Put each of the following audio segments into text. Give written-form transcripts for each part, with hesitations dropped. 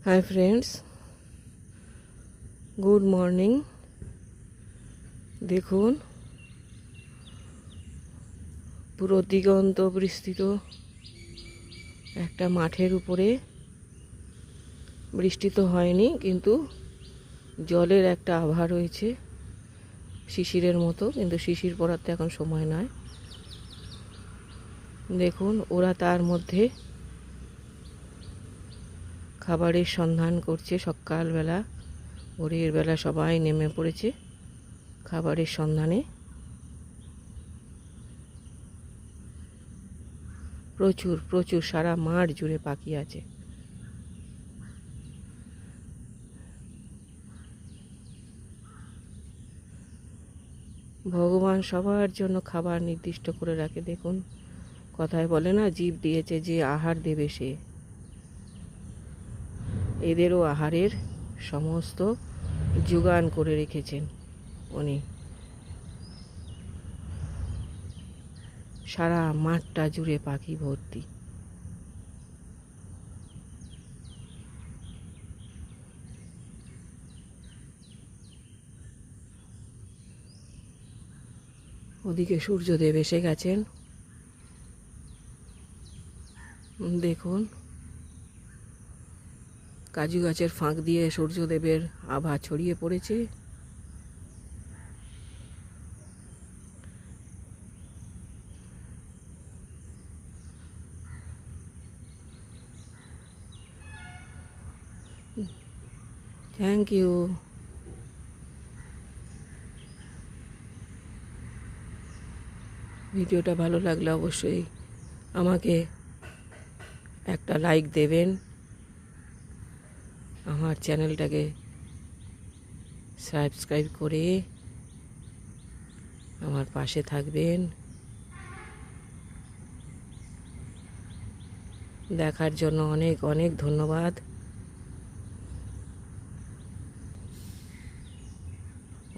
Hi friends, good morning. দেখুন, পুরো দিগন্ত বিস্তৃত একটা মাঠের উপরে বৃষ্টি তো হয়নি, কিন্তু জলের একটা আভা রয়েছে শিশিরের মতো, কিন্তু শিশির পড়ার তো এখন সময় নয়। দেখুন, ওরা তার মধ্যে খাবারের সন্ধান করছে। সকালবেলা ভোরের বেলা সবাই নেমে পড়েছে খাবারের সন্ধানে। প্রচুর প্রচুর সারা মাঠ জুড়ে পাখি আছে। ভগবান সবার জন্য খাবার নির্দিষ্ট করে রাখে। দেখুন, কথায় বলে না, জীব দিয়েছে যে আহার দেবে সে। এদেরও আহারের সমস্ত যোগান করে রেখেছেন উনি। সারা মাঠটা জুড়ে পাখি ভর্তি। ওদিকে সূর্যদেব এসে গেছেন। দেখুন, কাজু গাছের ফাঁক দিয়ে সূর্যদেবের আভা ছড়িয়ে পড়েছে। Thank you. ভিডিওটা ভালো লাগলে অবশ্যই আমাকে একটা লাইক দেবেন, আমার চ্যানেলটাকে সাবস্ক্রাইব করে আমার পাশে থাকবেন। দেখার জন্য অনেক অনেক ধন্যবাদ।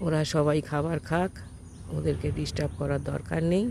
ওরা সবাই খাবার খাক, ওদেরকে ডিস্টার্ব করার দরকার নেই।